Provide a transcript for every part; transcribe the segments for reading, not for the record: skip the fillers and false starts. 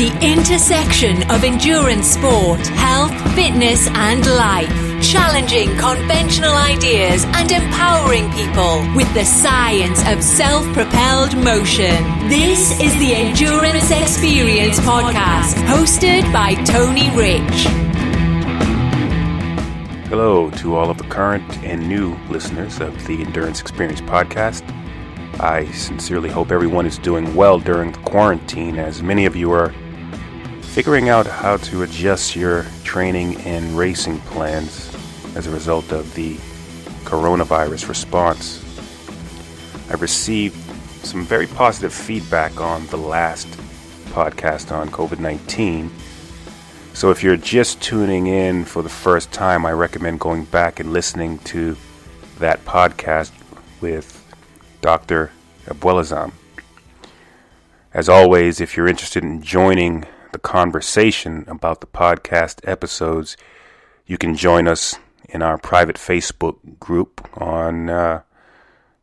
The intersection of endurance sport, health, fitness, and life. Challenging conventional ideas and empowering people with the science of self-propelled motion. This is the Endurance Experience Podcast, hosted by Tony Rich. Hello to all of the current and new listeners of the Endurance Experience Podcast. I sincerely hope everyone is doing well during the quarantine, as many of you are figuring out how to adjust your training and racing plans as a result of the coronavirus response. I received some very positive feedback on the last podcast on COVID-19. So if you're just tuning in for the first time, I recommend going back and listening to that podcast with Dr. Abuelazam. As always, if you're interested in joining the conversation about the podcast episodes, you can join us in our private Facebook group on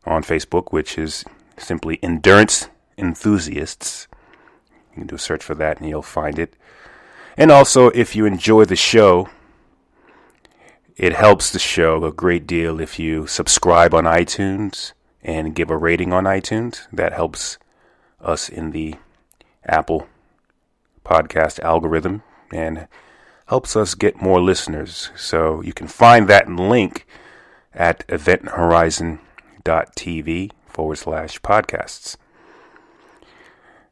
Facebook, which is simply Endurance Enthusiasts. You can do a search for that and you'll find it. And also, if you enjoy the show, it helps the show a great deal if you subscribe on iTunes and give a rating on iTunes. That helps us in the Apple podcast algorithm and helps us get more listeners. So you can find that link at eventhorizon.tv/podcasts.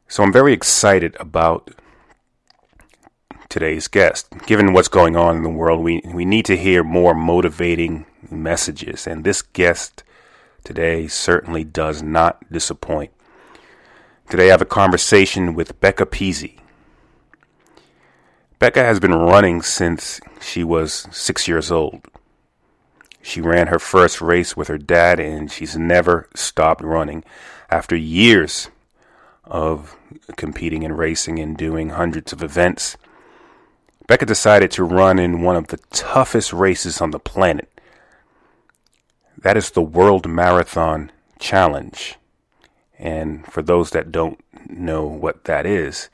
So I'm very excited about today's guest. Given what's going on in the world, we need to hear more motivating messages, and this guest today certainly does not disappoint. Today I have a conversation with Becca Pizzi. Becca has been running since she was 6 years old. She ran her first race with her dad, and she's never stopped running. After years of competing in racing and doing hundreds of events, Becca decided to run in one of the toughest races on the planet. That is the World Marathon Challenge. And for those that don't know what that is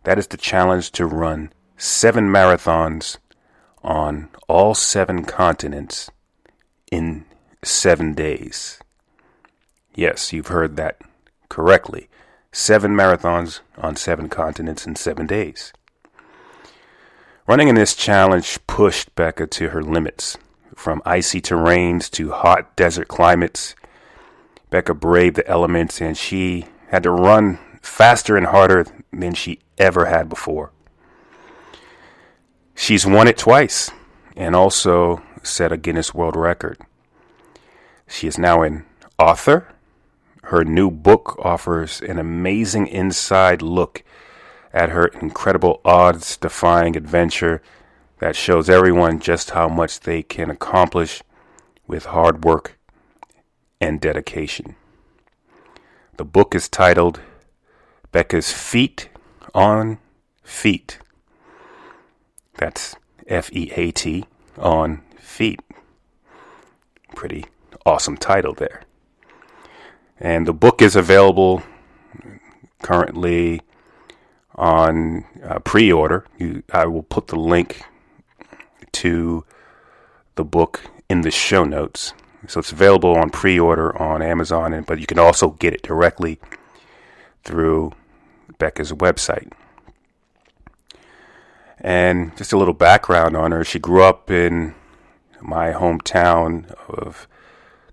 the challenge to run 7 marathons on all 7 continents in 7 days. Yes, you've heard that correctly. 7 marathons on 7 continents in 7 days. Running in this challenge pushed Becca to her limits. From icy terrains to hot desert climates, Becca braved the elements, and she had to run faster and harder than she ever had before. She's won it twice and also set a Guinness World Record. She is now an author. Her new book offers an amazing inside look at her incredible odds-defying adventure that shows everyone just how much they can accomplish with hard work and dedication. The book is titled Becca's Feet on Feet. That's F-E-A-T, on feet. Pretty awesome title there. And the book is available currently on pre-order. I will put the link to the book in the show notes. So it's available on pre-order on Amazon, but you can also get it directly through Becca's website. And just a little background on her. She grew up in my hometown of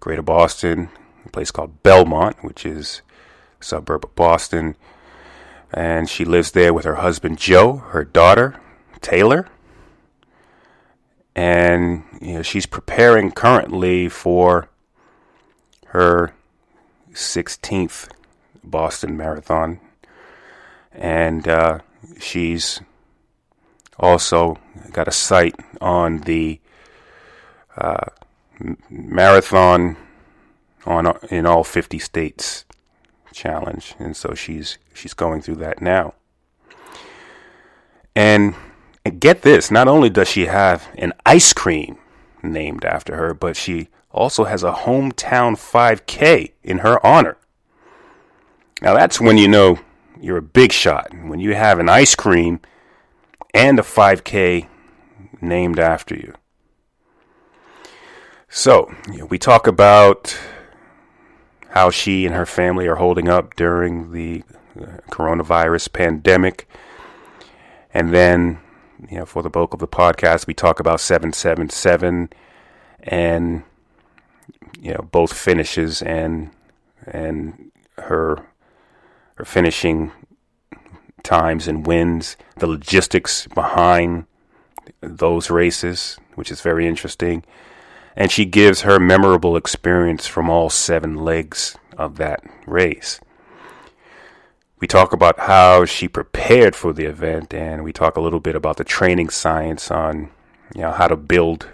Greater Boston, a place called Belmont, which is a suburb of Boston. And she lives there with her husband, Joe, her daughter, Taylor. And she's preparing currently for her 16th Boston Marathon. And she's also got a sight on the marathon in all 50 states challenge. And so she's going through that now. And get this, not only does she have an ice cream named after her, but she also has a hometown 5K in her honor. Now that's when you know you're a big shot. When you have an ice cream and a 5K named after you. So, we talk about how she and her family are holding up during the coronavirus pandemic. And then, for the bulk of the podcast, we talk about 777 and, both finishes and her finishing times and wins, the logistics behind those races, which is very interesting. And she gives her memorable experience from all 7 legs of that race. We talk about how she prepared for the event, and we talk a little bit about the training science on, how to build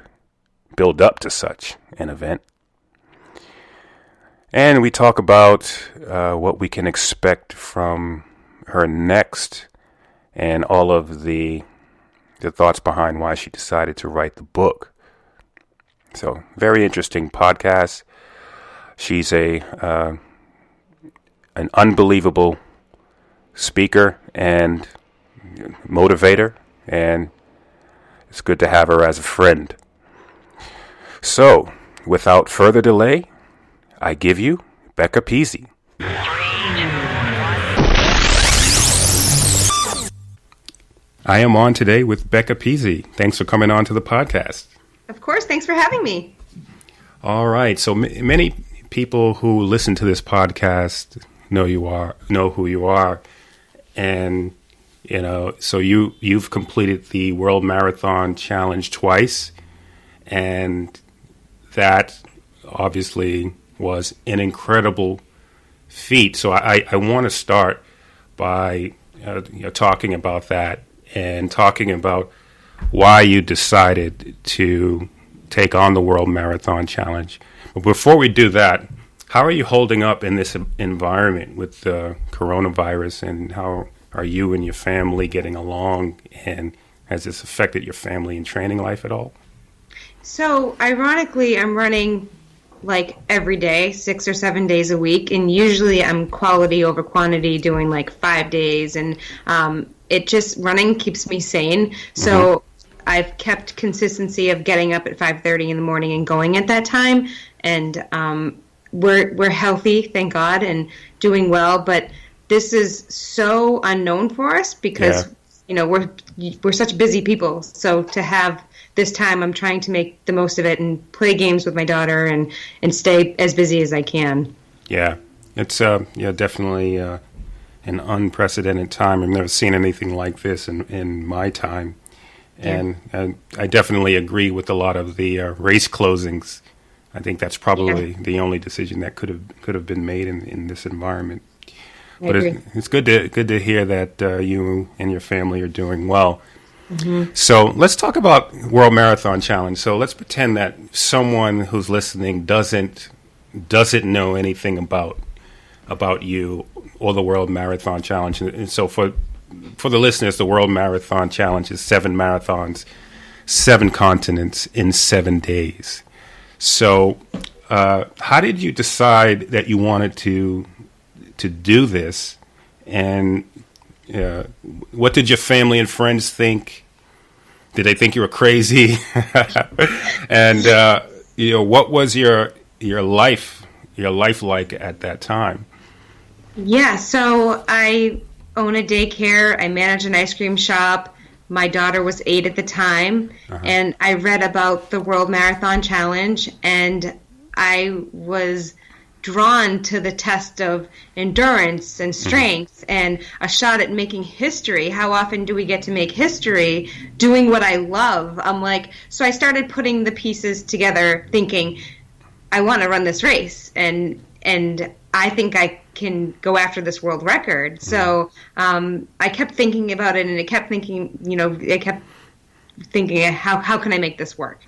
up to such an event. And we talk about what we can expect from her next, and all of the thoughts behind why she decided to write the book. So, very interesting podcast. She's an unbelievable speaker and motivator, and it's good to have her as a friend. So, without further delay, I give you Becca Pizzi. I am on today with Becca Pizzi. Thanks for coming on to the podcast. Of course. Thanks for having me. All right. So many people who listen to this podcast know who you are. And, so you've completed the World Marathon Challenge twice. And that obviously was an incredible feat. So I want to start by talking about that and talking about why you decided to take on the World Marathon Challenge. But before we do that, how are you holding up in this environment with the coronavirus, and how are you and your family getting along, and has this affected your family and training life at all? So, ironically, I'm running like every day, 6 or 7 days a week, and usually I'm quality over quantity, doing like 5 days, and running keeps me sane. So I've kept consistency of getting up at 5:30 in the morning and going at that time, and we're healthy, thank God, and doing well. But this is so unknown for us because we're such busy people. So to have this time, I'm trying to make the most of it and play games with my daughter and stay as busy as I can. Yeah, it's definitely an unprecedented time. I've never seen anything like this in my time. And I definitely agree with a lot of the race closings. I think that's probably the only decision that could have been made in this environment. But it's good to hear that you and your family are doing well. Mm-hmm. So let's talk about World Marathon Challenge. So let's pretend that someone who's listening doesn't know anything about you or the World Marathon Challenge. And so for the listeners, the World Marathon Challenge is 7 marathons, 7 continents in 7 days. So how did you decide that you wanted to do this? And what did your family and friends think? Did they think you were crazy? And what was your life like at that time? Yeah, so I own a daycare. I manage an ice cream shop. My daughter was 8 at the time, and I read about the World Marathon Challenge, and I was drawn to the test of endurance and strength and a shot at making history. How often do we get to make history doing what I love? So I started putting the pieces together thinking, I want to run this race, and I think I can go after this world record. So I kept thinking about it, and I kept thinking, how can I make this work?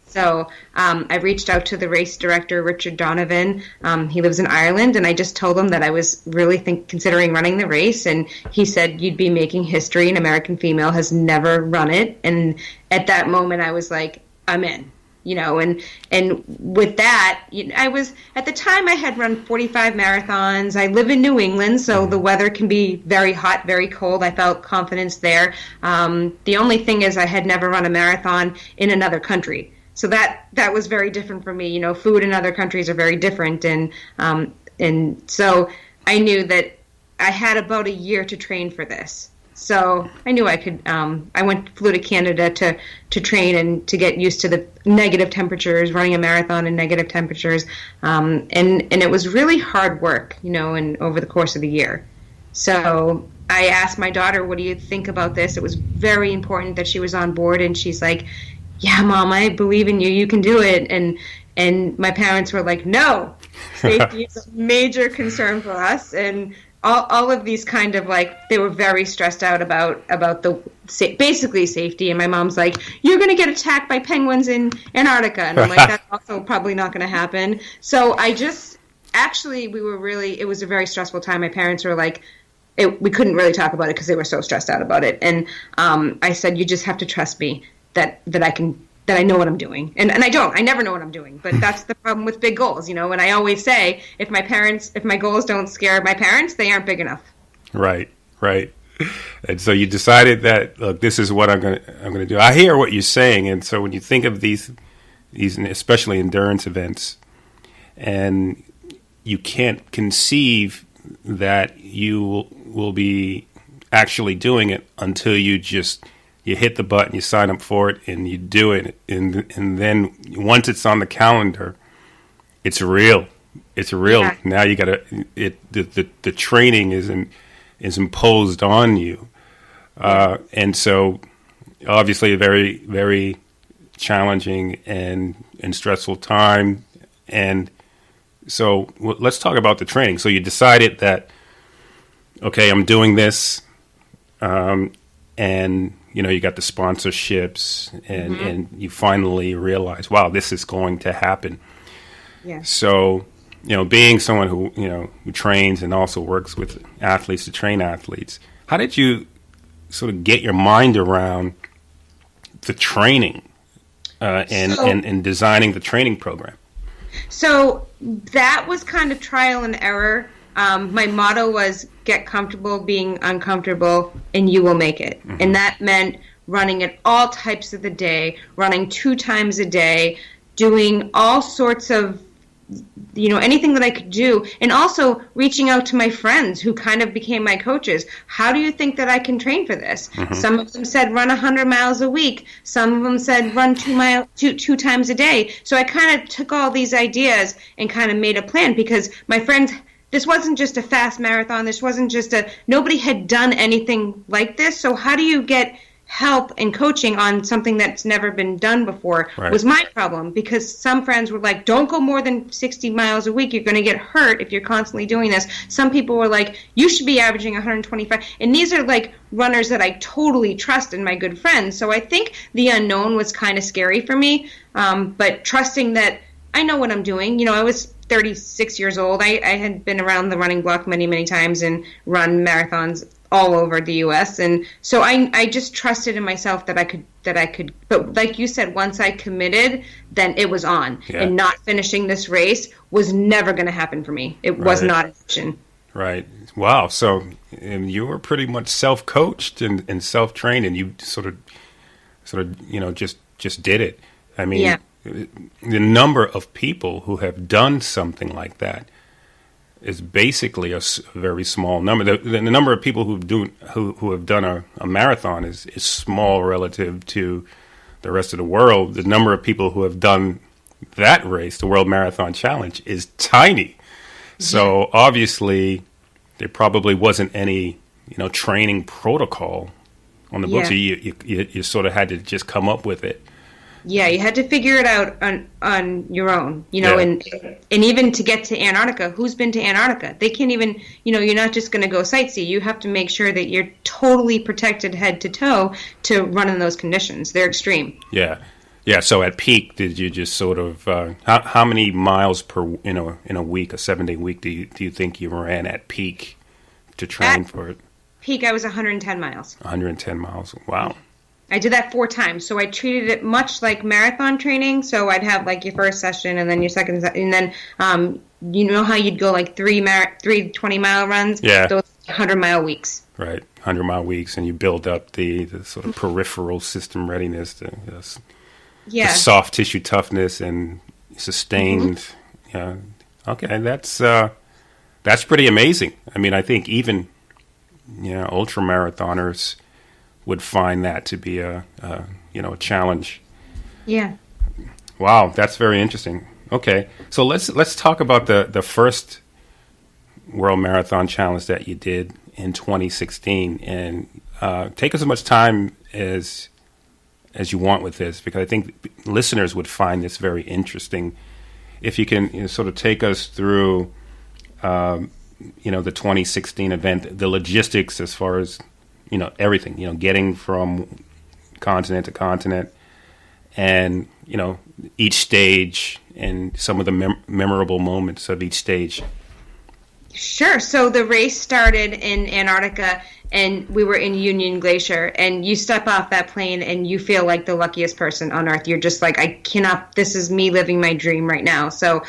So I reached out to the race director, Richard Donovan. He lives in Ireland, and I just told him that I was really considering running the race, and he said, you'd be making history. An American female has never run it. And at that moment, I was like, I'm in. and with that, I was, at the time I had run 45 marathons. I live in New England, so the weather can be very hot, very cold. I felt confidence there. The only thing is I had never run a marathon in another country. So that was very different for me. Food in other countries are very different. And so I knew that I had about a year to train for this. So I knew I could. I flew to Canada to train and to get used to the negative temperatures, running a marathon in negative temperatures, and it was really hard work, and over the course of the year. So I asked my daughter, "What do you think about this?" It was very important that she was on board, and she's like, "Yeah, Mom, I believe in you. You can do it." And my parents were like, "No, safety is a major concern for us," and all of these kind of they were very stressed out about the basically safety. And my mom's like, "You're going to get attacked by penguins in Antarctica," and I'm like, "That's also probably not going to happen." So it was a very stressful time. My parents were like, we couldn't really talk about it because they were so stressed out about it. And I said, "You just have to trust me that I know what I'm doing." And I never know what I'm doing, but that's the problem with big goals, and I always say, if my goals don't scare my parents, they aren't big enough. Right. And so you decided that, look, this is what I'm going to do. I hear what you're saying. And so when you think of these especially endurance events, and you can't conceive that you will be actually doing it until you hit the button, you sign up for it, and you do it, and then once it's on the calendar, it's real. It's real. Yeah. Now you got the training is imposed on you, and so obviously a very, very challenging and stressful time. And so let's talk about the training. So you decided that, okay, I'm doing this, and you got the sponsorships, and you finally realize, wow, this is going to happen. Yeah. So, being someone who trains and also works with athletes to train athletes, how did you sort of get your mind around the training and designing the training program? So that was kind of trial and error. My motto was, get comfortable being uncomfortable and you will make it. Mm-hmm. And that meant running at all types of the day, running 2 times a day, doing all sorts of, anything that I could do. And also reaching out to my friends who kind of became my coaches. How do you think that I can train for this? Mm-hmm. Some of them said run 100 miles a week. Some of them said run 2 times a day. So I kind of took all these ideas and kind of made a plan, because my friends, this wasn't just a fast marathon. This wasn't just nobody had done anything like this. So how do you get help and coaching on something that's never been done before? Right. Was my problem, because some friends were like, don't go more than 60 miles a week. You're going to get hurt if you're constantly doing this. Some people were like, you should be averaging 125. And these are runners that I totally trust and my good friends. So I think the unknown was kind of scary for me. But trusting that I know what I'm doing. I was 36 years old. I had been around the running block many, many times and run marathons all over the U.S. And so I just trusted in myself that I could. But like you said, once I committed, then it was on. Yeah. And not finishing this race was never going to happen for me. It was not an option. Right. Wow. So you were pretty much self-coached and self-trained, and you sort of just did it. I mean. Yeah. The number of people who have done something like that is basically a very small number. The number of people who have done a marathon is small relative to the rest of the world. The number of people who have done that race, the World Marathon Challenge, is tiny. So obviously, there probably wasn't any training protocol on the books. So you sort of had to just come up with it. Yeah, you had to figure it out on your own, and even to get to Antarctica, who's been to Antarctica? They can't even, you're not just going to go sightsee. You have to make sure that you're totally protected head to toe to run in those conditions. They're extreme. Yeah. Yeah, so at peak, did you just sort of, how many miles in a week, a 7-day week, do you think you ran at peak to train for it? Peak, I was 110 miles. 110 miles, wow. I did that 4 times. So I treated it much like marathon training. So I'd have like your first session and then your second, and then you know how you'd go like three 20-mile runs? Yeah. Those 100-mile weeks. Right, 100-mile weeks, and you build up the sort of peripheral system readiness, the soft tissue toughness and sustained. Yeah, okay, that's pretty amazing. I mean, I think even ultra marathoners would find that to be a challenge. Yeah. Wow, that's very interesting. Okay, so let's talk about the first World Marathon Challenge that you did in 2016, and take as much time as you want with this, because I think listeners would find this very interesting. If you can sort of take us through, the 2016 event, the logistics as far as everything, getting from continent to continent, and each stage and some of the memorable moments of each stage. Sure. So the race started in Antarctica, and we were in Union Glacier, and you step off that plane and you feel like the luckiest person on earth. You're just like, I cannot, this is me living my dream right now. So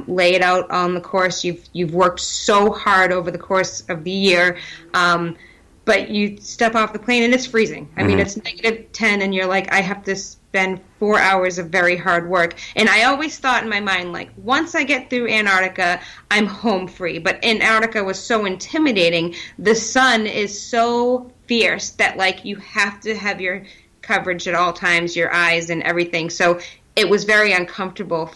lay it out on the course. You've worked so hard over the course of the year, but you step off the plane and it's freezing. I mean, it's -10 and you're like, I have to spend 4 hours of very hard work. And I always thought in my mind, like, once I get through Antarctica, I'm home free. But Antarctica was so intimidating. The sun is so fierce that, like, you have to have your coverage at all times, your eyes and everything. So it was very uncomfortable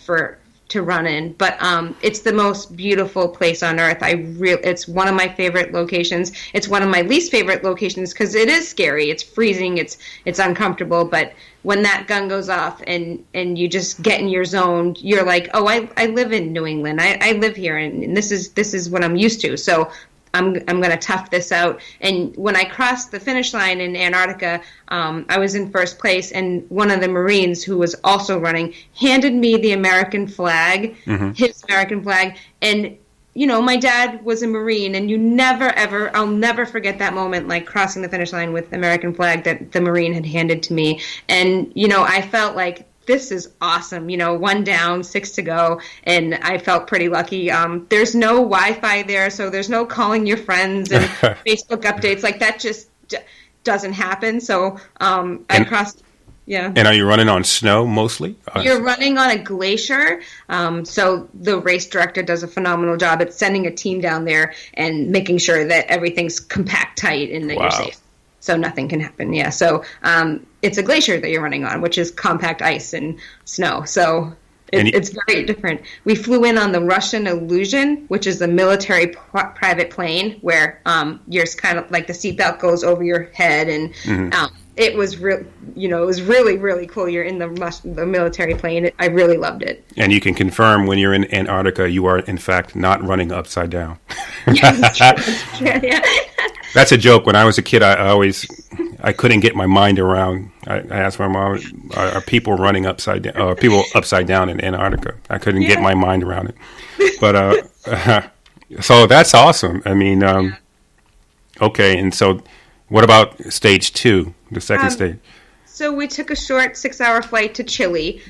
to run in, but it's the most beautiful place on earth. It's one of my favorite locations. It's one of my least favorite locations because it is scary. It's freezing. It's uncomfortable. But when that gun goes off and you just get in your zone, you're like, oh, I live in New England. I live here, and this is what I'm used to. So I'm going to tough this out. And when I crossed the finish line in Antarctica, I was in first place, and one of the Marines who was also running handed me the American flag, his American flag. And, my dad was a Marine, and I'll never forget that moment, like crossing the finish line with the American flag that the Marine had handed to me. And, I felt like, this is awesome. 1 down, 6 to go, and I felt pretty lucky. There's no Wi-Fi there, so there's no calling your friends and Facebook updates. Like, that just doesn't happen. So I crossed. Yeah. And are you running on snow mostly? You're running on a glacier. So the race director does a phenomenal job at sending a team down there and making sure that everything's compact tight and that you're safe. So nothing can happen. Yeah. So it's a glacier that you're running on, which is compact ice and snow. So it's very different. We flew in on the Russian Illusion, which is the military private plane where you're kind of like the seatbelt goes over your head, and it was it was really, really cool. You're in the military plane. I really loved it. And you can confirm when you're in Antarctica, you are in fact not running upside down. Yeah, that's true. That's true. Yeah. That's a joke. When I was a kid, I couldn't get my mind around. I asked my mom, "Are people running upside down? Are people upside down in Antarctica?" I couldn't get my mind around it. But so that's awesome. I mean, okay. And so, what about stage 2, the second stage? So we took a short 6-hour flight to Chile.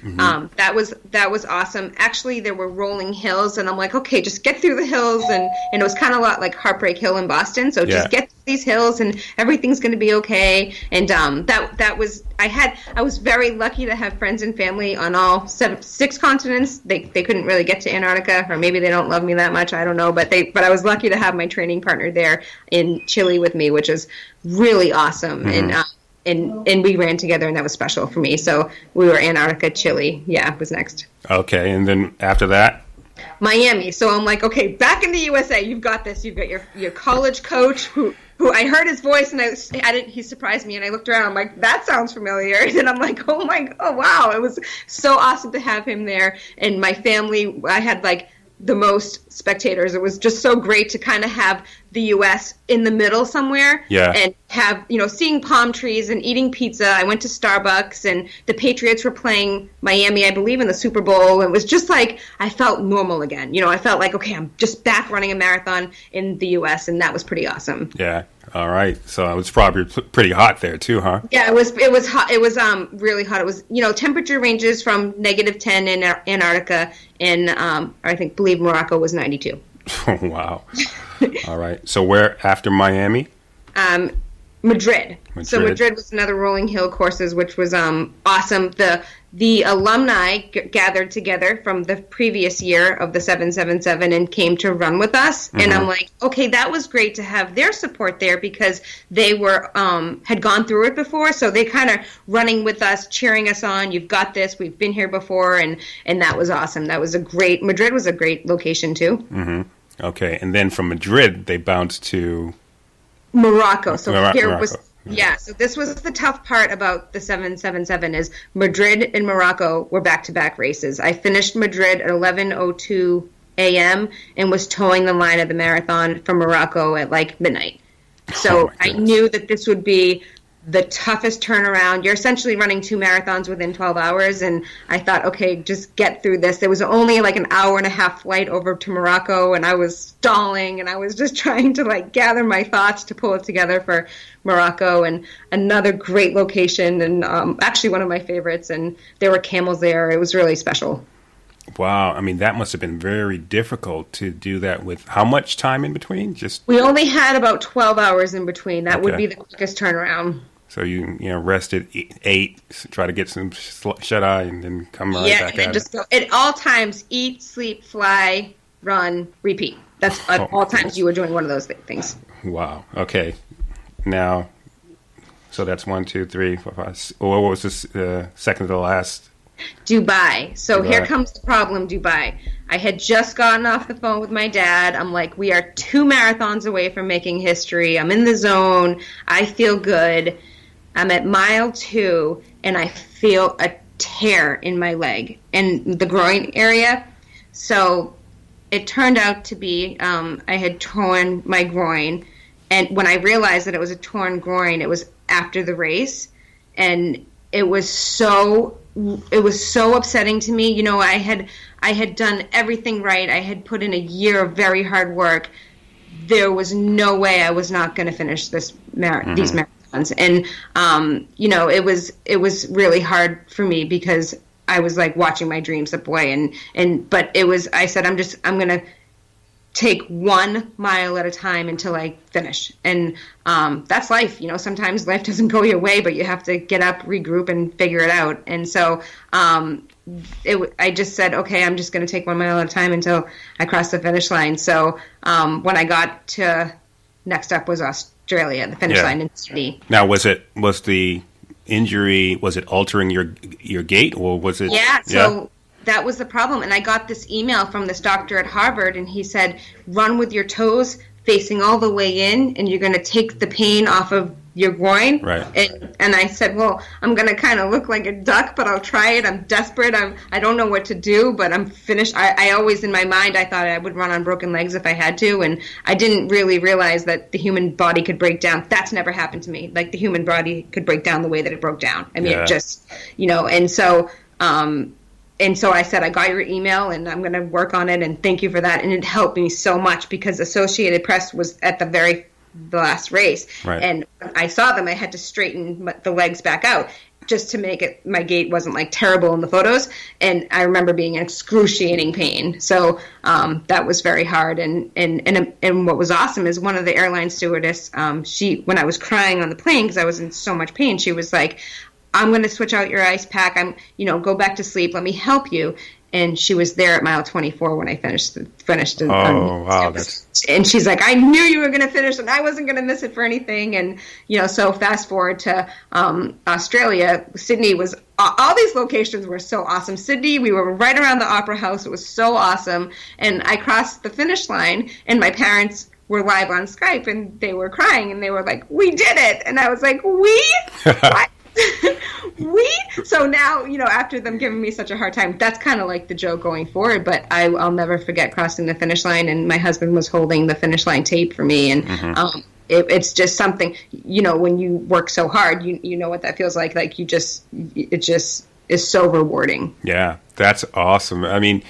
That was awesome. Actually, there were rolling hills, and I'm like, okay, just get through the hills, and it was kind of a lot like Heartbreak Hill in Boston. So just get through these hills, and everything's going to be okay. And that was I was very lucky to have friends and family on all 6 continents. They couldn't really get to Antarctica, or maybe they don't love me that much. I don't know, but I was lucky to have my training partner there in Chile with me, which is really awesome. And we ran together, and that was special for me. So we were Antarctica, Chile. Yeah, was next. Okay, and then after that? Miami. So I'm like, okay, back in the USA, you've got this. You've got your college coach who I heard his voice, and he surprised me, and I looked around. I'm like, that sounds familiar. And I'm like, oh wow. It was so awesome to have him there. And my family, I had like the most spectators. It was just so great to kind of have the U.S. in the middle somewhere, Yeah. and have, seeing palm trees and eating pizza. I went to Starbucks, and the Patriots were playing Miami, I believe, in the Super Bowl. It was just like I felt normal again. I felt like, okay, I'm just back running a marathon in the U.S., and that was pretty awesome. Yeah. All right. So it was probably pretty hot there too, huh? Yeah, it was hot. It was really hot. It was, temperature ranges from -10 in Antarctica, and I believe Morocco was 92. Wow. All right. So where after Miami? Madrid. So Madrid was another rolling hill courses, which was awesome. The alumni gathered together from the previous year of the 777 and came to run with us. Mm-hmm. And I'm like, okay, that was great to have their support there because they were had gone through it before. So they kind of running with us, cheering us on. You've got this. We've been here before, and that was awesome. Madrid was a great location too. Mm-hmm. Okay, and then from Madrid they bounced to Morocco. So Morocco. So this was the tough part about the 777 is Madrid and Morocco were back-to-back races. I finished Madrid at 11:02 a.m. and was towing the line of the marathon from Morocco at like midnight. So I knew that this would be the toughest turnaround. You're essentially running 2 marathons within 12 hours, and I thought, okay, just get through this. There was only like an hour and a half flight over to Morocco, and I was stalling, and I was just trying to like gather my thoughts to pull it together for Morocco. And another great location, and actually one of my favorites, and there were camels there. It was really special. Wow, I mean, that must have been very difficult to do that with how much time in between? We only had about 12 hours in between. That would be the quickest turnaround. So you rested, ate, try to get some shut-eye, and then come right back at it. Just go at all times, eat, sleep, fly, run, repeat. That's at all times you were doing one of those things. Wow. Okay. Now, so that's 1, 2, 3, 4, 5. What was this second to the last? Dubai. So here comes the problem, Dubai. I had just gotten off the phone with my dad. I'm like, we are 2 marathons away from making history. I'm in the zone. I feel good. I'm at mile 2, and I feel a tear in my leg and the groin area. So it turned out to be I had torn my groin. And when I realized that it was a torn groin, it was after the race. And it was so upsetting to me. I had done everything right. I had put in a year of very hard work. There was no way I was not going to finish these marathons. And it was really hard for me because I was like watching my dreams slip away. But it was, I said, I'm going to take 1 mile at a time until I finish. And that's life. Sometimes life doesn't go your way, but you have to get up, regroup, and figure it out. And so I just said, okay, I'm just going to take 1 mile at a time until I cross the finish line. So when I got to, next up was Australia, the finish line in Sydney. Now, was the injury, was it altering your gait, or was it? Yeah, so that was the problem. And I got this email from this doctor at Harvard, and he said, run with your toes facing all the way in, and you're going to take the pain off of your groin. Right. And I said, well, I'm going to kind of look like a duck, but I'll try it. I'm desperate. I don't know what to do, but I'm finished. I always, in my mind, I thought I would run on broken legs if I had to, and I didn't really realize that the human body could break down. That's never happened to me. Like, the human body could break down the way that it broke down. I mean, it just, and so... And so I said, I got your email, and I'm going to work on it, and thank you for that. And it helped me so much because Associated Press was at the last race. Right. And when I saw them, I had to straighten the legs back out just to make it, my gait wasn't like terrible in the photos. And I remember being in excruciating pain. So that was very hard. And what was awesome is one of the airline stewardess, when I was crying on the plane because I was in so much pain, she was like, I'm going to switch out your ice pack. Go back to sleep. Let me help you. And she was there at mile 24 when I finished. Wow. And she's like, I knew you were going to finish, and I wasn't going to miss it for anything. And, so fast forward to Australia. Sydney was, all these locations were so awesome. Sydney, we were right around the Opera House. It was so awesome. And I crossed the finish line, and my parents were live on Skype, and they were crying, and they were like, we did it. And I was like, we? What? sweet. So now, after them giving me such a hard time, that's kind of like the joke going forward. But I'll never forget crossing the finish line, and my husband was holding the finish line tape for me, and it's just something, when you work so hard, you know what that feels like. Like it just is so rewarding. Yeah, that's awesome. I mean,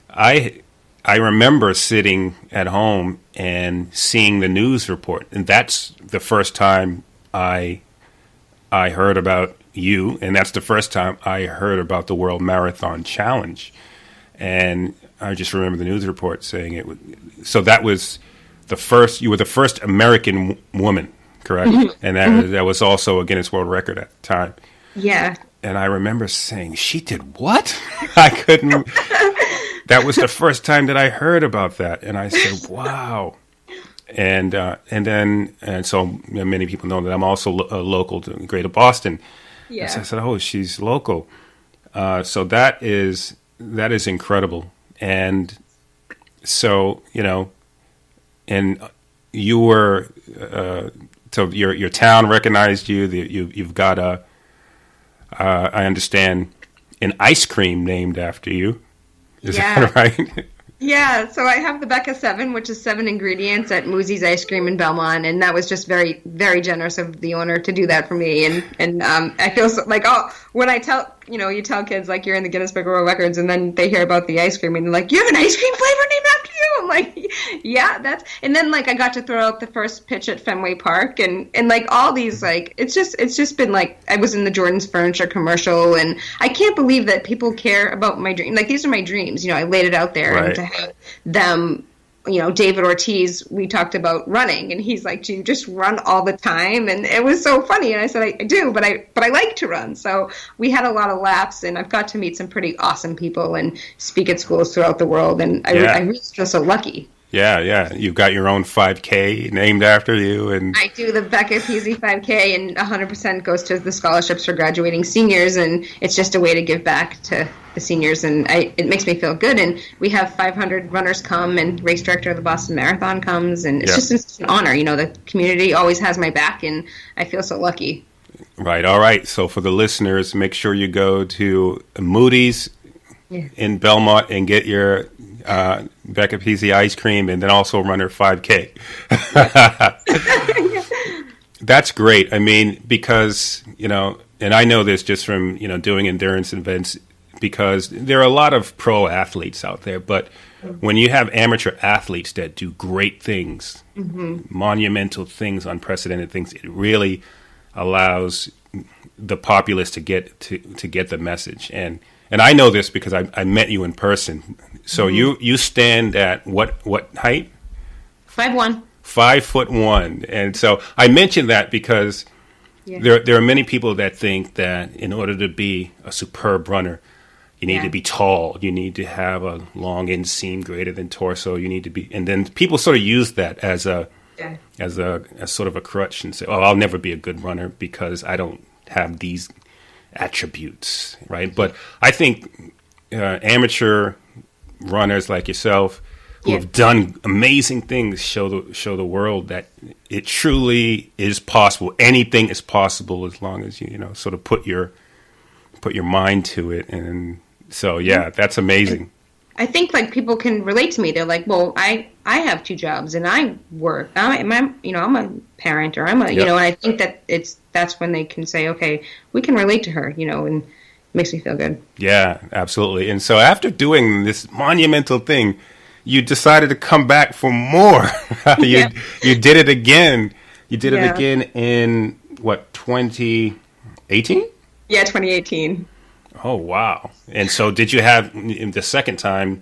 I remember sitting at home and seeing the news report, and that's the first time I heard about you, and that's the first time I heard about the World Marathon Challenge. And I just remember the news report saying it. So that was you were the first American woman, correct? And that was also a Guinness World Record at the time. Yeah. And I remember saying, she did what? I couldn't. That was the first time that I heard about that. And I said, wow. And so many people know that I'm also local to Greater Boston. Yeah. So I said, oh, she's local. So that is incredible. And so, and you were, so your town recognized you. You've got I understand, an ice cream named after you. Is that right? Yeah, so I have the Becca 7, which is 7 ingredients at Moosey's Ice Cream in Belmont, and that was just very, very generous of the owner to do that for me. And I feel like, when I tell, you tell kids, like, you're in the Guinness Book of World Records, and then they hear about the ice cream, and they're like, you have an ice cream flavor named after you? I'm like, yeah, and then, like, I got to throw out the first pitch at Fenway Park, and like, all these, like, it's just been, like, I was in the Jordan's Furniture commercial, and I can't believe that people care about my dream. Like, these are my dreams, I laid it out there, right. And to have them, David Ortiz, we talked about running, and he's like, do you just run all the time? And it was so funny, and I said, I do, but I like to run. So we had a lot of laughs, and I've got to meet some pretty awesome people and speak at schools throughout the world, and I really feel so lucky. Yeah. You've got your own 5K named after you. And I do the Becca Pizzi 5K, and 100% goes to the scholarships for graduating seniors, and it's just a way to give back to the seniors, and it makes me feel good. And we have 500 runners come, and race director of the Boston Marathon comes, and it's just an honor. The community always has my back, and I feel so lucky. Right. All right. So for the listeners, make sure you go to Moody's in Belmont and get your Becca Pizzi ice cream, and then also run her 5K. That's great. I mean, because, and I know this just from, doing endurance events, because there are a lot of pro athletes out there, but when you have amateur athletes that do great things, monumental things, unprecedented things, it really allows the populace to get the message. And I know this because I met you in person. So you stand at what height? 5'1". 5'1". And so I mentioned that because there are many people that think that in order to be a superb runner, you need to be tall. You need to have a long inseam greater than torso. You need to be, and then people sort of use that as sort of a crutch and say, "Oh, I'll never be a good runner because I don't have these attributes," right? But I think amateur runners like yourself who have done amazing things show the world that it truly is possible. Anything is possible as long as you sort of put your mind to it. And so that's amazing. I think like people can relate to me. They're like, well, I have 2 jobs and I work. I'm a parent, or I'm a and I think that that's when they can say, okay, we can relate to her, and it makes me feel good. Yeah, absolutely. And so after doing this monumental thing, you decided to come back for more. You did it again. You did it again in what, 2018? Yeah, 2018. Oh, wow. And so did you have, the second time,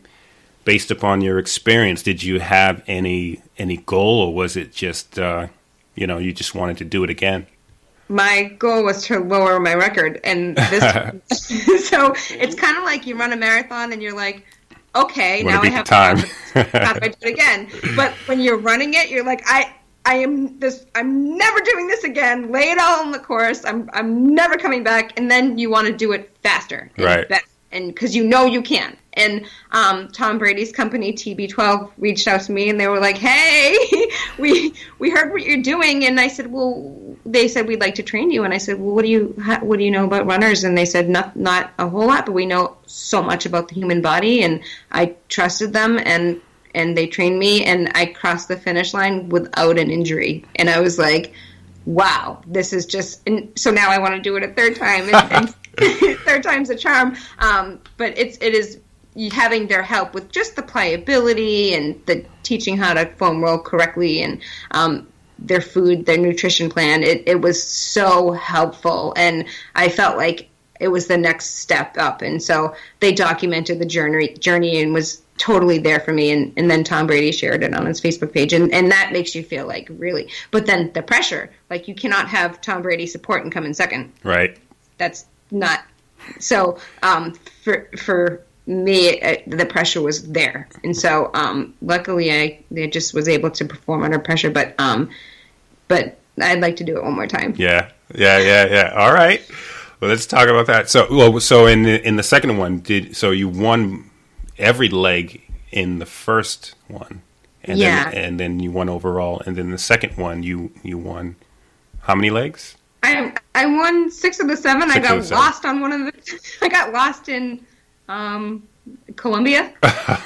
based upon your experience, did you have any goal, or was it just, you just wanted to do it again? My goal was to lower my record. And this, so it's kind of like you run a marathon and you're like, okay, now I have time. How do I do it again? But when you're running it, you're like, I'm never doing this again. Lay it all on the course. I'm never coming back. And then you want to do it faster. Right. And because you can. And Tom Brady's company, TB12, reached out to me, and they were like, hey, we heard what you're doing. And I said, well, they said, we'd like to train you. And I said, well, what do you know about runners? And they said, not a whole lot, but we know so much about the human body. And I trusted them, and they trained me, and I crossed the finish line without an injury. And I was like, wow, this is just, and so now I want to do it a third time, and third time's a charm. But it is having their help with just the pliability and the teaching how to foam roll correctly, and their food, their nutrition plan. It was so helpful, and I felt like it was the next step up. And so they documented the journey and was totally there for me. And then Tom Brady shared it on his Facebook page. And that makes you feel like really, but then the pressure, like you cannot have Tom Brady support and come in second. Right. That's not, so for me, the pressure was there. And so luckily I just was able to perform under pressure, but I'd like to do it one more time. Yeah. All right. Well, let's talk about that. So in the second one, you won every leg in the first one, and then you won overall, and then the second one you won how many legs? I won 6 of the 7. I got lost on one of the. I got lost in Colombia.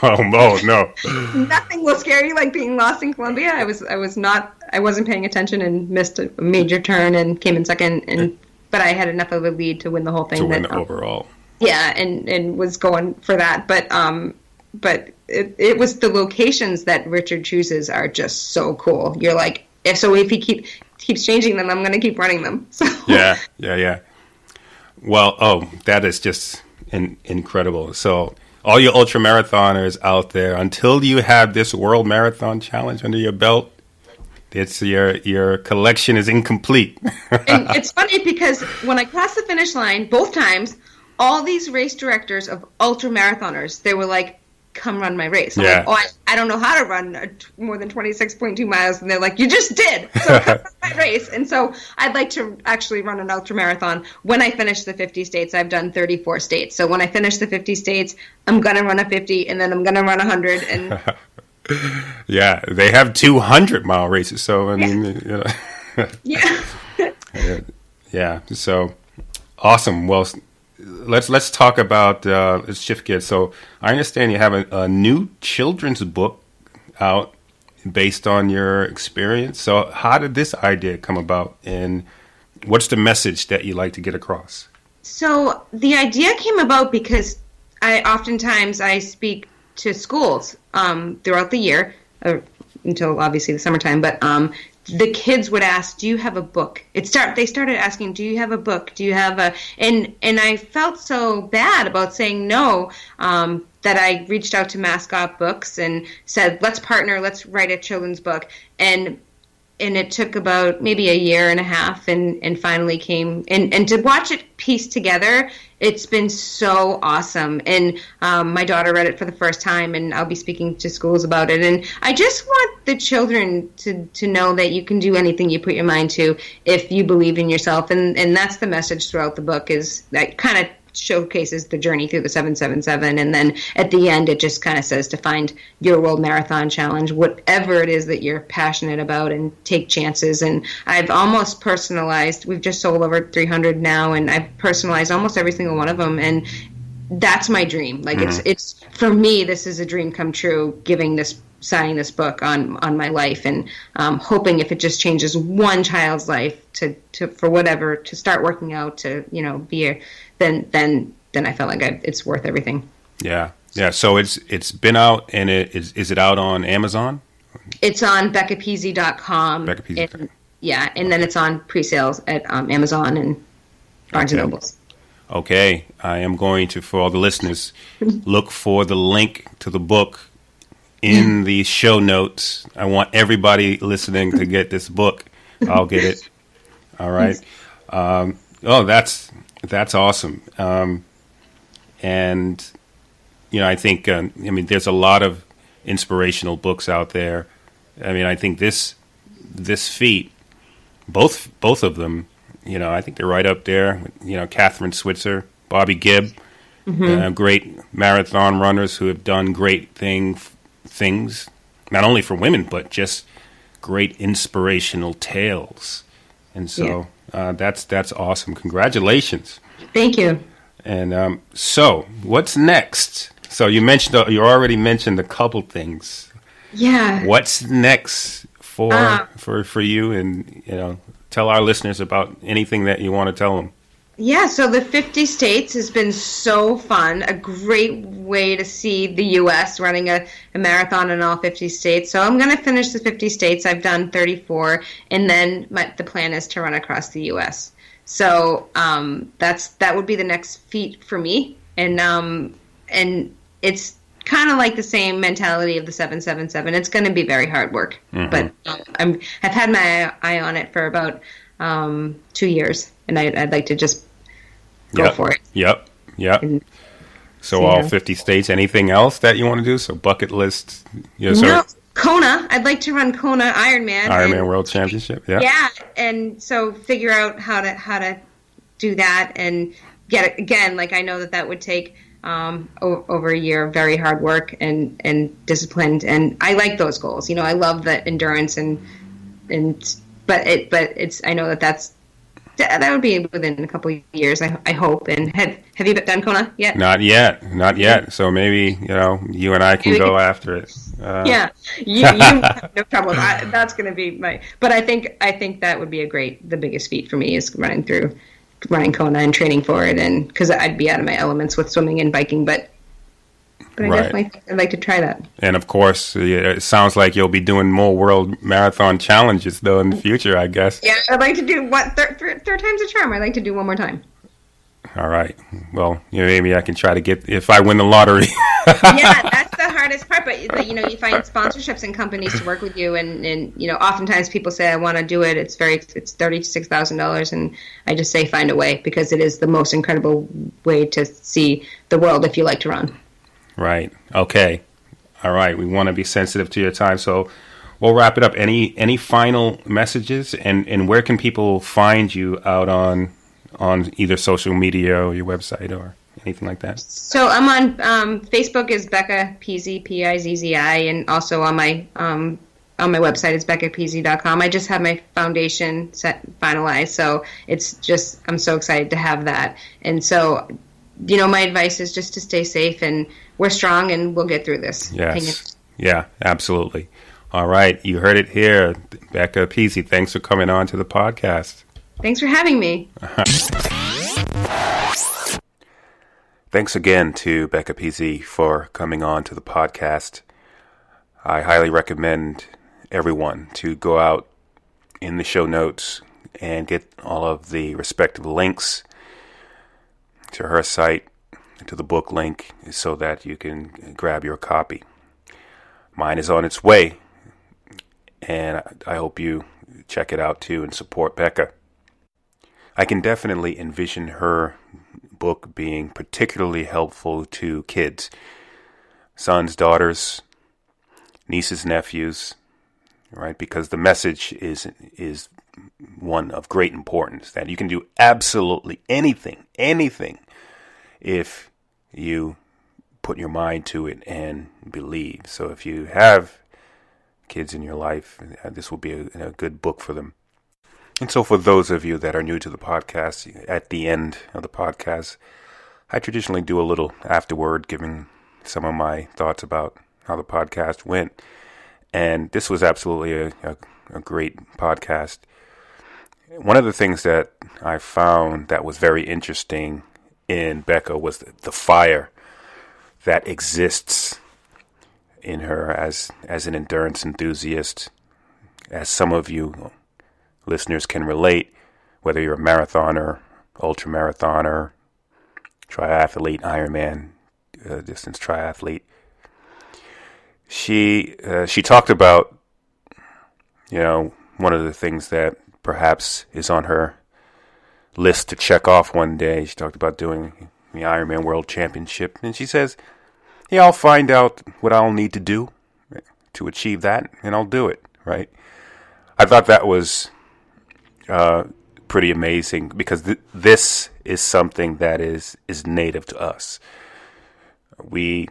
Oh no! Nothing will scare you like being lost in Colombia. I wasn't paying attention and missed a major turn and came in second, but I had enough of a lead to win the whole thing. To win the overall. Yeah, and was going for that, but it was the locations that Richard chooses are just so cool. You're like, if he keeps changing them, I'm going to keep running them. So. Yeah. Well, that is just incredible. So all you ultra marathoners out there, until you have this World Marathon Challenge under your belt, it's your collection is incomplete. And it's funny because when I crossed the finish line both times, all these race directors of ultra marathoners, they were like, come run my race. I'm like, oh, I don't know how to run more than 26.2 miles. And they're like, you just did. So come run my race. And so I'd like to actually run an ultra marathon. When I finish the 50 states, I've done 34 states. So when I finish the 50 states, I'm going to run a 50 and then I'm going to run 100. And yeah, they have 200-mile races. So, I mean, Yeah. So awesome. Well, let's talk about let's shift gears. So I understand you have a new children's book out based on your experience. So how did this idea come about, and what's the message that you like to get across? So the idea came about because I speak to schools throughout the year until obviously the summertime, but the kids would ask, do you have a book? They started asking, do you have a book? Do you have a, and I felt so bad about saying no, that I reached out to Mascot Books and said, let's partner, let's write a children's book. And it took about maybe a year and a half and finally came, and to watch it piece together, it's been so awesome. And my daughter read it for the first time, and I'll be speaking to schools about it. And I just want the children to know that you can do anything you put your mind to if you believe in yourself. And that's the message throughout the book, is that kind of showcases the journey through the 777, and then at the end it just kind of says to find your World Marathon Challenge, whatever it is that you're passionate about, and take chances. And I've almost personalized, we've just sold over 300 now, and I've personalized almost every single one of them, and that's my dream. Like it's for me, this is a dream come true, signing this book on my life, and hoping if it just changes one child's life to for whatever, to start working out, to be a then I felt like it's worth everything. Yeah. So it's been out, and is it out on Amazon? It's on BeccaPizzi.com. BeccaPizzi. And then it's on pre-sales at Amazon and Barnes and Nobles. Okay, I am going to, for all the listeners, look for the link to the book in the show notes. I want everybody listening to get this book. I'll get it. All right. That's awesome. And, I think, there's a lot of inspirational books out there. I think this feat, both of them, I think they're right up there. Catherine Switzer, Bobby Gibb. great marathon runners who have done great things, not only for women, but just great inspirational tales. And so that's awesome. Congratulations. Thank you. And so what's next? So you already mentioned a couple things. Yeah. What's next for you? And, tell our listeners about anything that you want to tell them. Yeah, so the 50 states has been so fun. A great way to see the U.S. running a marathon in all 50 states. So I'm going to finish the 50 states. I've done 34, and then the plan is to run across the U.S. So that would be the next feat for me. And it's kind of like the same mentality of the 777. It's going to be very hard work, but I've had my eye on it for about 2 years, and I'd like to just go for it. Yep. So all 50 states. Anything else that you want to do? So bucket list. No, Kona. I'd like to run Kona Ironman World Championship. Yeah. Yeah, and so figure out how to do that and get it again. Like I know that would take over a year of very hard work and disciplined, and I like those goals. I love the endurance but it's I know that would be within a couple of years. I hope. And have you done Kona yet? Not yet. So maybe you and I can go after it. Yeah, you have no trouble. That's going to be But I think that would be the biggest feat for me is running Kona and training for it, and because I'd be out of my elements with swimming and biking, but I definitely think I'd like to try that. And of course, it sounds like you'll be doing more world marathon challenges though in the future, I guess. Yeah, I'd like to do third time's a charm. I'd like to do one more time. All right. Well, maybe I can try to get if I win the lottery. Yeah, that's the hardest part. But you find sponsorships and companies to work with you, and oftentimes people say I want to do it. It's $36,000, and I just say find a way because it is the most incredible way to see the world if you like to run. Right. Okay. All right. We want to be sensitive to your time, so we'll wrap it up. Any final messages, and where can people find you out on either social media or your website or anything like that? So I'm on Facebook is Becca Pizzi, Pizzi, and also on my website is beccapizzi.com. I just have my foundation finalized, so it's just I'm so excited to have that. And so, my advice is just to stay safe, and we're strong, and we'll get through this. Yes. Yeah, absolutely. All right, you heard it here, Becca Pizzi. Thanks for coming on to the podcast. Thanks for having me. Thanks again to Becca Pizzi for coming on to the podcast. I highly recommend everyone to go out in the show notes and get all of the respective links to her site, to the book link, so that you can grab your copy. Mine is on its way, and I hope you check it out too and support Becca. I can definitely envision her book being particularly helpful to kids, sons, daughters, nieces, nephews, right? Because the message is one of great importance, that you can do absolutely anything if you put your mind to it and believe. So if you have kids in your life, this will be a good book for them. And so for those of you that are new to the podcast, at the end of the podcast, I traditionally do a little afterword, giving some of my thoughts about how the podcast went. And this was absolutely a great podcast. One of the things that I found that was very interesting in Becca was the fire that exists in her as an endurance enthusiast. As some of you listeners can relate, whether you're a marathoner, ultramarathoner, triathlete, Ironman distance triathlete. She talked about, one of the things that perhaps is on her list to check off one day. She talked about doing the Ironman World Championship, and she says, I'll find out what I'll need to do to achieve that, and I'll do it, right? I thought that was pretty amazing because this is something that is native to us. We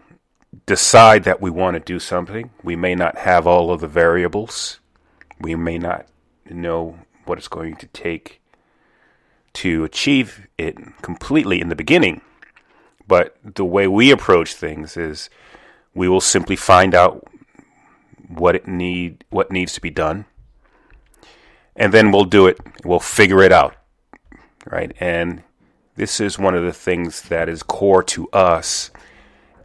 decide that we want to do something. We may not have all of the variables. We may not know what it's going to take to achieve it completely in the beginning. But the way we approach things is we will simply find out what needs to be done, and then we'll do it. We'll figure it out, right? And this is one of the things that is core to us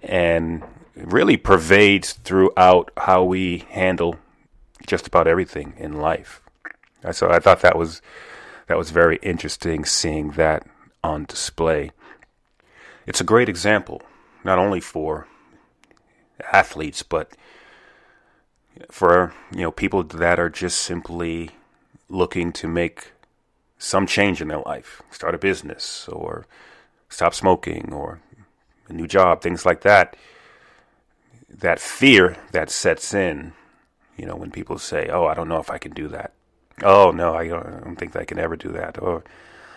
and really pervades throughout how we handle just about everything in life. So I thought that was very interesting seeing that on display. It's a great example, not only for athletes, but for people that are just simply looking to make some change in their life, start a business or stop smoking or a new job, things like that. That fear that sets in, when people say, "Oh, I don't know if I can do that." "Oh, no, I don't think I can ever do that." Or,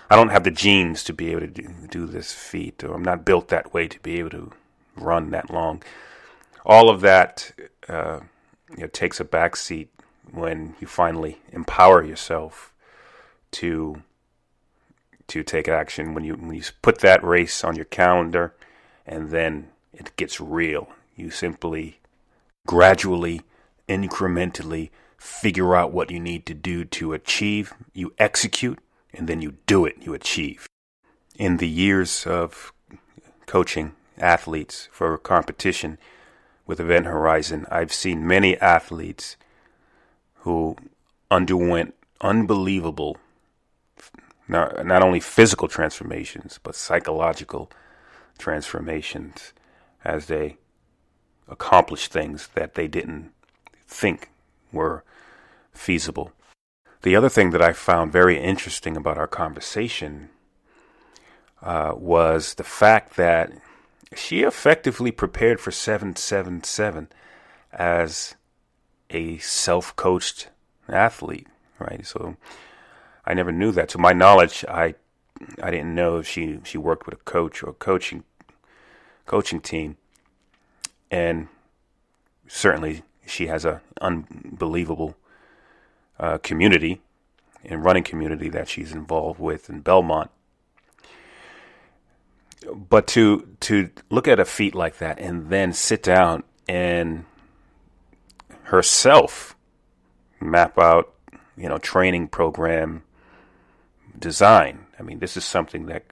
"I don't have the genes to be able to do this feat," or, "I'm not built that way to be able to run that long." All of that takes a backseat when you finally empower yourself to take action. When you put that race on your calendar, and then it gets real. You simply, gradually, incrementally figure out what you need to do to achieve. You execute, and then you do it. You achieve. In the years of coaching athletes for competition with Event Horizon, I've seen many athletes who underwent unbelievable, not only physical transformations, but psychological transformations as they accomplished things that they didn't think were feasible. The other thing that I found very interesting about our conversation was the fact that she effectively prepared for 777 as a self-coached athlete, right? So I never knew that. To my knowledge, I didn't know if she worked with a coach or a coaching team, and certainly she has an unbelievable community and running community that she's involved with in Belmont. But to look at a feat like that and then sit down and herself map out, training program design. I mean, this is something that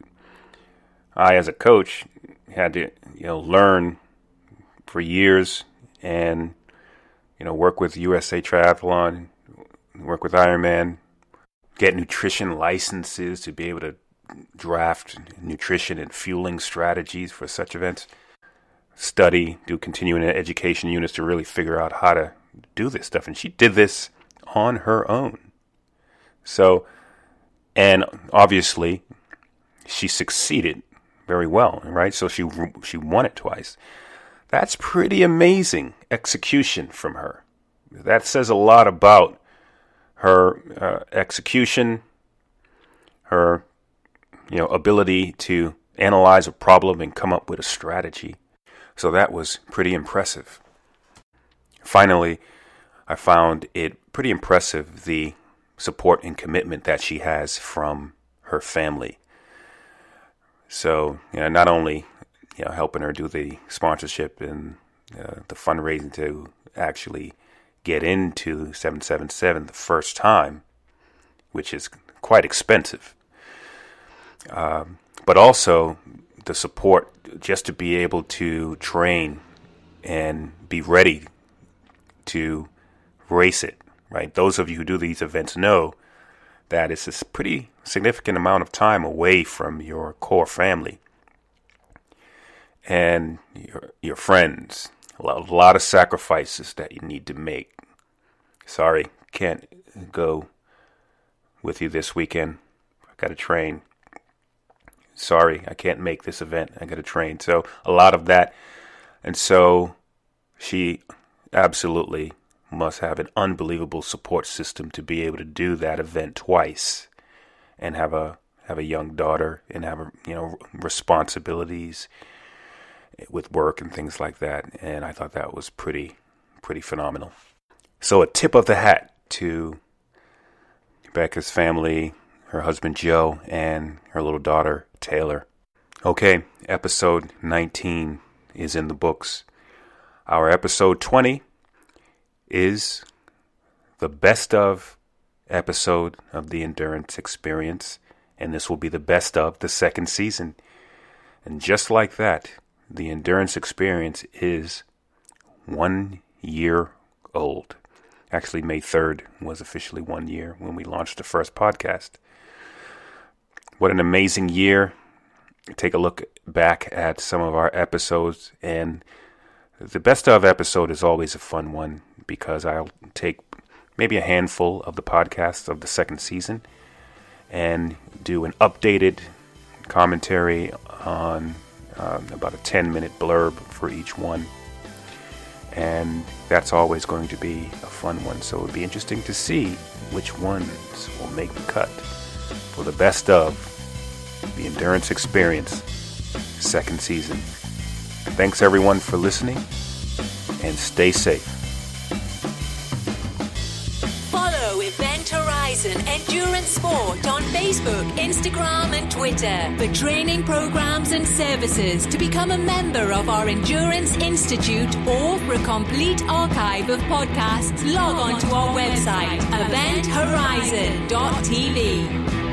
I, as a coach, had to, learn for years and, work with USA Triathlon, work with Ironman, get nutrition licenses to be able to draft nutrition and fueling strategies for such events, study, do continuing education units to really figure out how to do this stuff. And she did this on her own. So, and obviously she succeeded very well, right? So she won it twice. That's pretty amazing execution from her. That says a lot about her execution, her ability to analyze a problem and come up with a strategy. So that was pretty impressive. Finally, I found it pretty impressive, the support and commitment that she has from her family. So, not only, helping her do the sponsorship and the fundraising to actually get into 777 the first time, which is quite expensive, but also the support just to be able to train and be ready to race it, right? Those of you who do these events know that it's a pretty significant amount of time away from your core family and your friends. A lot of sacrifices that you need to make. Sorry, can't go with you this weekend. I got to train. Sorry, I can't make this event. I got to train. So a lot of that. And so she absolutely must have an unbelievable support system to be able to do that event twice and have a young daughter and have responsibilities with work and things like that. And I thought that was pretty phenomenal. So a tip of the hat to Becca's family, her husband Joe, and her little daughter Taylor. Okay, episode 19 is in the books. Our episode 20 is the best of episode of the Endurance Experience, and this will be the best of the second season. And just like that, the Endurance Experience is 1 year old. Actually, May 3rd was officially 1 year when we launched the first podcast. What an amazing year. Take a look back at some of our episodes, and the best of episode is always a fun one because I'll take maybe a handful of the podcasts of the second season and do an updated commentary on about a 10-minute blurb for each one. And that's always going to be a fun one. So it would be interesting to see which ones will make the cut for the best of the Endurance Experience second season. Thanks everyone for listening, and stay safe. Follow Event Horizon Endurance Sport on Facebook, Instagram and Twitter for training programs and services. To become a member of our Endurance Institute or for a complete archive of podcasts, log on to our website, eventhorizon.tv.